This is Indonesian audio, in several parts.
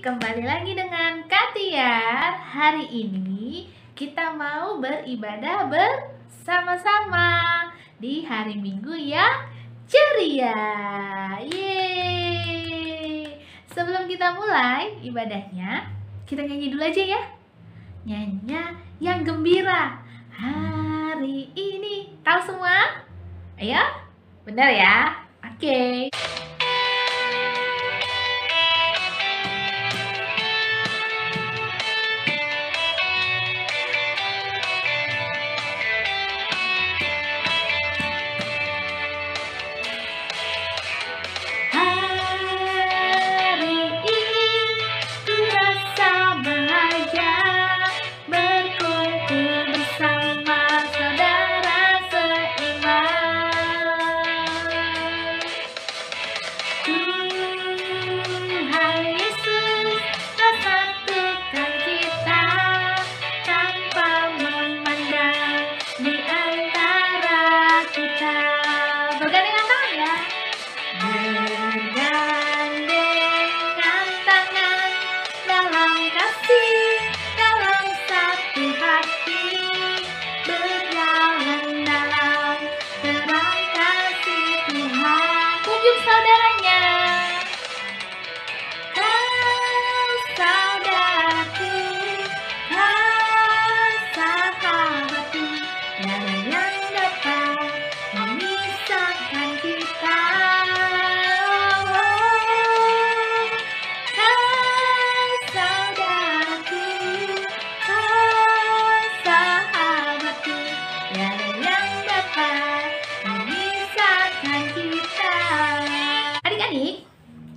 kembali lagi dengan Kak Tiar. Hari ini kita mau beribadah bersama-sama di hari Minggu yang ceria. Yeay! Sebelum kita mulai ibadahnya, kita nyanyi dulu aja ya. Nyanyinya yang gembira. Hari ini, tahu semua? Ayo, benar ya? Oke.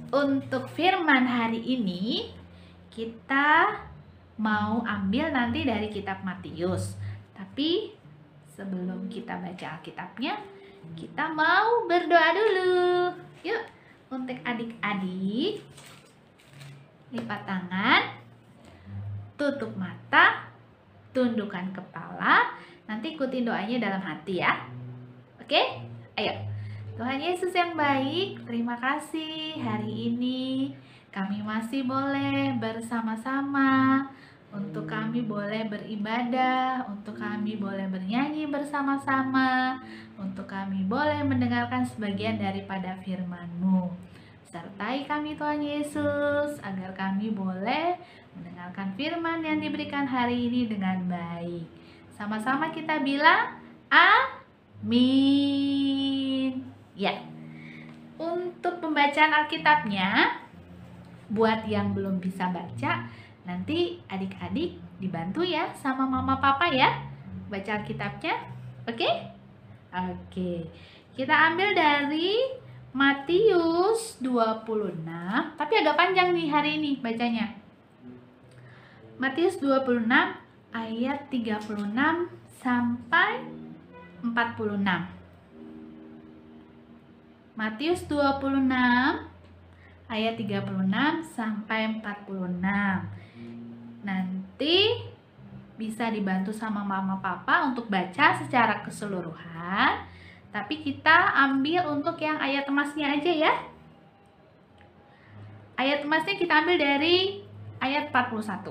Untuk firman hari ini kita mau ambil nanti dari kitab Matius. Tapi sebelum kita baca Alkitabnya, kita mau berdoa dulu. Yuk, untuk adik-adik, lipat tangan, tutup mata, tundukkan kepala. Nanti ikutin doanya dalam hati ya. Oke? Ayo. Tuhan Yesus yang baik, terima kasih hari ini kami masih boleh bersama-sama, untuk kami boleh beribadah, untuk kami boleh bernyanyi bersama-sama, untuk kami boleh mendengarkan sebagian daripada firman-Mu. Sertai kami Tuhan Yesus, agar kami boleh mendengarkan firman yang diberikan hari ini dengan baik. Sama-sama kita bilang, amin. Ya, untuk pembacaan Alkitabnya, buat yang belum bisa baca, nanti adik-adik dibantu ya sama mama papa ya, baca Alkitabnya, oke? Oke, kita ambil dari Matius 26, tapi agak panjang nih hari ini bacanya. Matius 26 ayat 36 sampai 46. Matius 26 ayat 36 sampai 46. Nanti bisa dibantu sama mama papa untuk baca secara keseluruhan, tapi kita ambil untuk yang ayat emasnya aja ya. Ayat emasnya kita ambil dari ayat 41.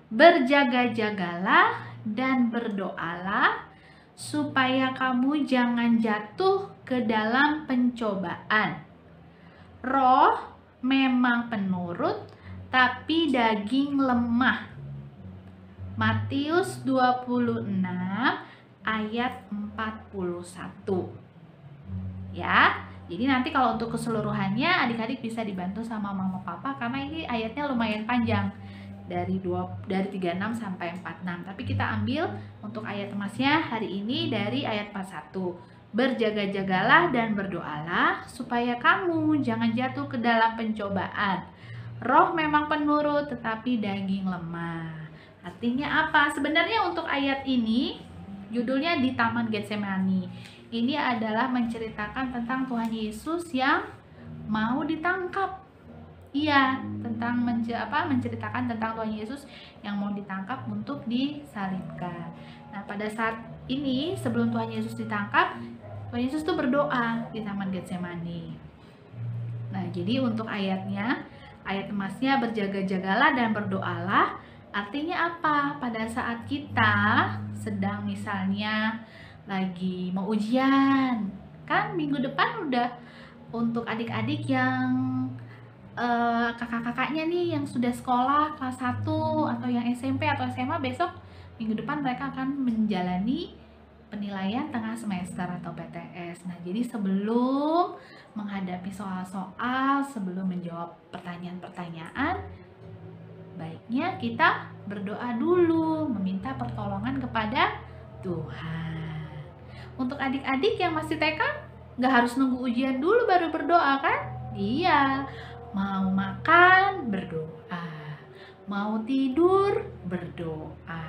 Berjaga-jagalah dan berdoalah supaya kamu jangan jatuh ke dalam pencobaan. Roh memang penurut, tapi daging lemah. Matius 26 ayat 41. Ya, jadi nanti kalau untuk keseluruhannya adik-adik bisa dibantu sama mama papa karena ini ayatnya lumayan panjang. Dari 36 sampai 46. Tapi kita ambil untuk ayat emasnya hari ini dari ayat 41. Berjaga-jagalah dan berdoalah supaya kamu jangan jatuh ke dalam pencobaan. Roh memang penurut tetapi daging lemah. Artinya apa? Sebenarnya untuk ayat ini judulnya di Taman Getsemani. Ini adalah menceritakan tentang Tuhan Yesus yang mau ditangkap. Iya, tentang menceritakan tentang Tuhan Yesus yang mau ditangkap untuk disalibkan. Nah, pada saat ini sebelum Tuhan Yesus ditangkap, Tuhan Yesus tuh berdoa di Taman Getsemani. Nah, jadi untuk ayatnya Ayat emasnya berjaga-jagalah dan berdoalah. Artinya apa? Pada saat kita sedang misalnya lagi mau ujian, kan minggu depan udah untuk adik-adik yang kakak-kakaknya nih yang sudah sekolah kelas 1 atau yang SMP atau SMA, besok minggu depan mereka akan menjalani penilaian tengah semester atau PTS. Nah, jadi sebelum menghadapi soal-soal, sebelum menjawab pertanyaan-pertanyaan, baiknya kita berdoa dulu, meminta pertolongan kepada Tuhan. Untuk adik-adik yang masih TK, nggak harus nunggu ujian dulu baru berdoa kan? Iya, mau makan berdoa, mau tidur berdoa,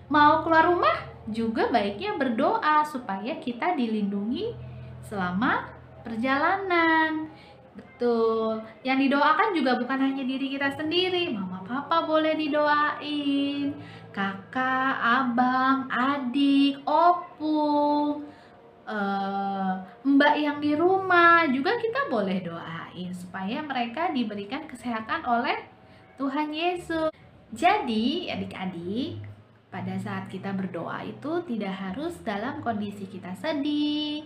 mau keluar rumah juga baiknya berdoa supaya kita dilindungi selama perjalanan. Betul, yang didoakan juga bukan hanya diri kita sendiri, mama papa boleh didoain, kakak, abang, adik, opung, mbak yang di rumah juga kita boleh doain supaya mereka diberikan kesehatan oleh Tuhan Yesus. Jadi adik-adik, pada saat kita berdoa itu tidak harus dalam kondisi kita sedih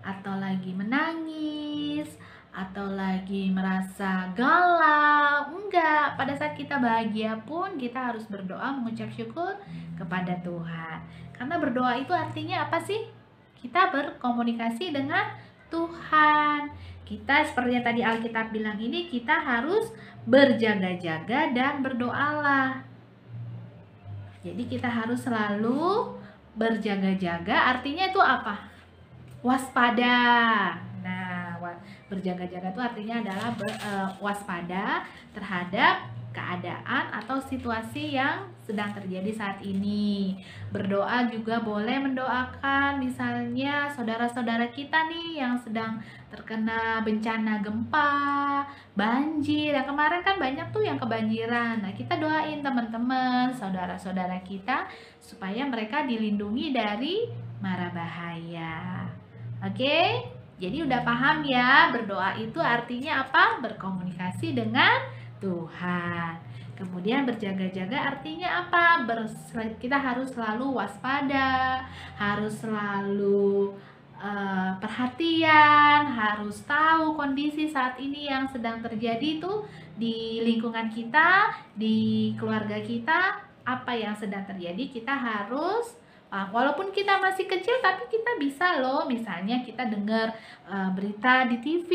atau lagi menangis atau lagi merasa galau. Enggak, pada saat kita bahagia pun kita harus berdoa mengucap syukur kepada Tuhan. Karena berdoa itu artinya apa sih? Kita berkomunikasi dengan Tuhan. Kita seperti yang tadi Alkitab bilang ini, kita harus berjaga-jaga dan berdoalah. Jadi kita harus selalu berjaga-jaga, artinya itu apa? Waspada. Nah, berjaga-jaga itu artinya adalah waspada terhadap keadaan atau situasi yang sedang terjadi saat ini. Berdoa juga boleh mendoakan misalnya saudara-saudara kita nih yang sedang terkena bencana gempa, banjir. Yang kemarin kan banyak tuh yang kebanjiran. Nah, kita doain teman-teman, saudara-saudara kita supaya mereka dilindungi dari mara bahaya. Oke? Jadi udah paham ya, berdoa itu artinya apa? Berkomunikasi dengan Tuhan. Kemudian berjaga-jaga artinya apa? Kita harus selalu waspada, harus selalu perhatian, harus tahu kondisi saat ini yang sedang terjadi itu di lingkungan kita, di keluarga kita, apa yang sedang terjadi. Kita harus walaupun kita masih kecil, tapi kita bisa loh, misalnya kita dengar berita di TV,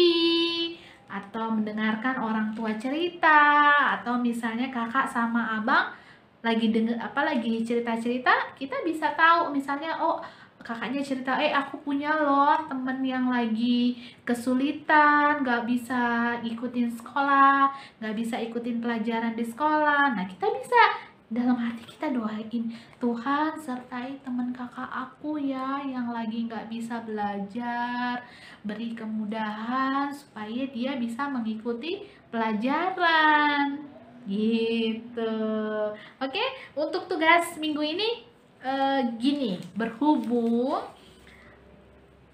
atau mendengarkan orang tua cerita, atau misalnya kakak sama abang lagi lagi cerita-cerita, kita bisa tahu misalnya, oh kakaknya cerita, aku punya loh temen yang lagi kesulitan, gak bisa ikutin sekolah, gak bisa ikutin pelajaran di sekolah. Nah, kita bisa dalam hati kita doain, Tuhan sertai teman kakak aku ya yang lagi gak bisa belajar, beri kemudahan supaya dia bisa mengikuti pelajaran gitu. Oke, untuk tugas minggu ini gini, berhubung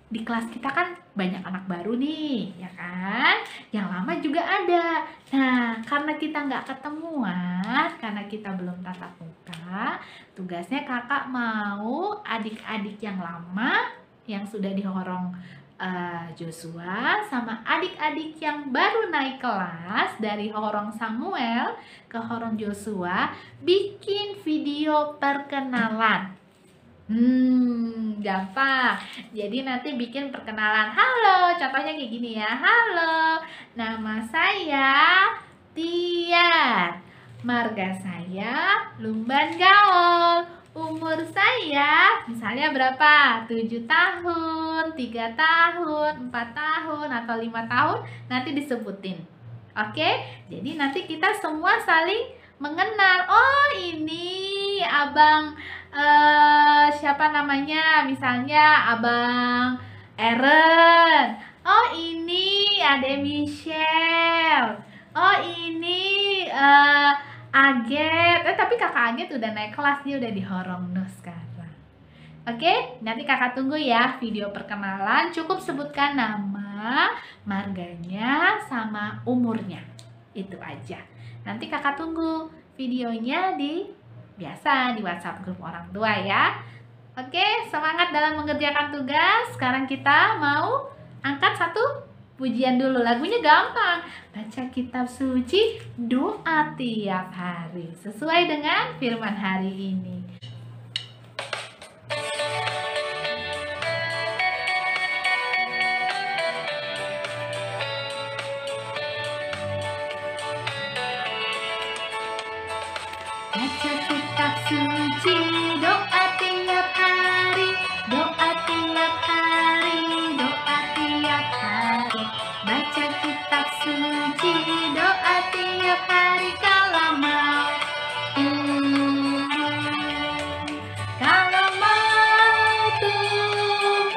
di kelas kita kan banyak anak baru nih, ya kan? Yang lama juga ada. Nah, karena kita nggak ketemuan, karena kita belum tatap muka, tugasnya kakak mau adik-adik yang lama, yang sudah di horong Joshua, sama adik-adik yang baru naik kelas dari horong Samuel ke horong Joshua, bikin video perkenalan. Gampang. Jadi nanti bikin perkenalan. Halo, contohnya kayak gini ya. Halo, nama saya Tian. Marga saya Lumban Gaul. Umur saya misalnya berapa? 7 tahun, 3 tahun, 4 tahun, atau 5 tahun, nanti disebutin. Oke? Jadi nanti kita semua saling mengenal. Oh, ini abang siapa namanya? Misalnya abang Eren. Oh, ini Ade Michelle. Oh, ini Aget. Tapi kakak Aget udah naik kelas, dia udah di horong Nuh sekarang. Oke, nanti kakak tunggu ya video perkenalan. Cukup sebutkan nama, marganya, sama umurnya. Itu aja. Nanti kakak tunggu videonya di WhatsApp grup orang tua ya. Oke, semangat dalam mengerjakan tugas. Sekarang kita mau angkat satu pujian dulu. Lagunya gampang. Baca kitab suci, doa tiap hari sesuai dengan firman hari ini. Baca kitab suci, doa tiap hari, doa tiap hari, doa tiap hari. Baca kitab suci, doa tiap hari kalau mau tumbuh. Kalau mau tumbuh,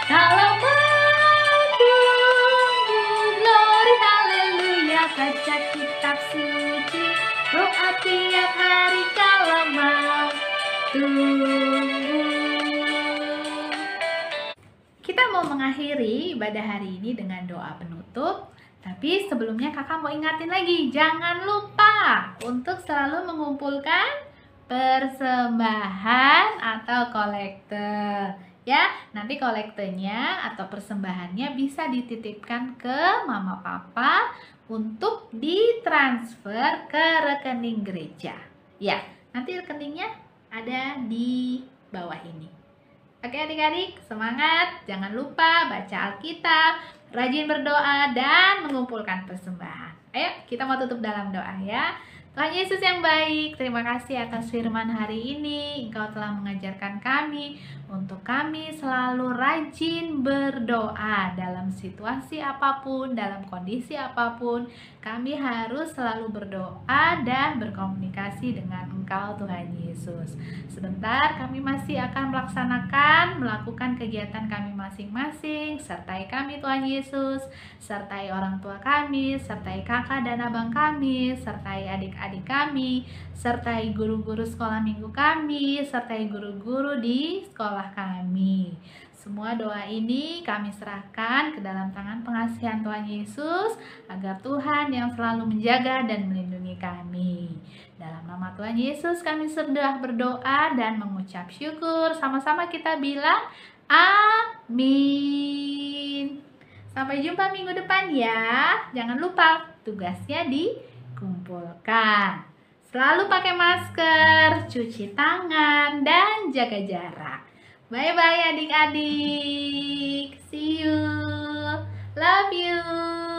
kalau mau tumbuh, glory haleluya. Baca kitab suci, doa tiap hari kalau mau tumbuh. Kita mau mengakhiri ibadah hari ini dengan doa penutup. Tapi sebelumnya kakak mau ingatin lagi, jangan lupa untuk selalu mengumpulkan persembahan atau kolekte. Ya, nanti kolektenya atau persembahannya bisa dititipkan ke mama papa untuk ditransfer ke rekening gereja. Ya, nanti rekeningnya ada di bawah ini. Oke adik-adik, semangat. Jangan lupa baca Alkitab, rajin berdoa, dan mengumpulkan persembahan. Ayo, kita mau tutup dalam doa ya. Tuhan Yesus yang baik, terima kasih atas firman hari ini. Engkau telah mengajarkan kami untuk kami selalu rajin berdoa dalam situasi apapun, dalam kondisi apapun. Kami harus selalu berdoa dan berkomunikasi dengan Engkau Tuhan Yesus. Sebentar kami masih akan melakukan kegiatan kami masing-masing. Sertai kami Tuhan Yesus, sertai orang tua kami, sertai kakak dan abang kami, sertai adik-adik kami, sertai guru-guru sekolah minggu kami, sertai guru-guru di sekolah kami. Semua doa ini kami serahkan ke dalam tangan pengasihan Tuhan Yesus, agar Tuhan yang selalu menjaga dan melindungi kami. Dalam nama Tuhan Yesus kami sudah berdoa dan mengucap syukur. Sama-sama kita bilang amin. Sampai jumpa minggu depan ya. Jangan lupa tugasnya dikumpulkan. Selalu pakai masker, cuci tangan, dan jaga jarak. Bye-bye adik-adik. See you. Love you.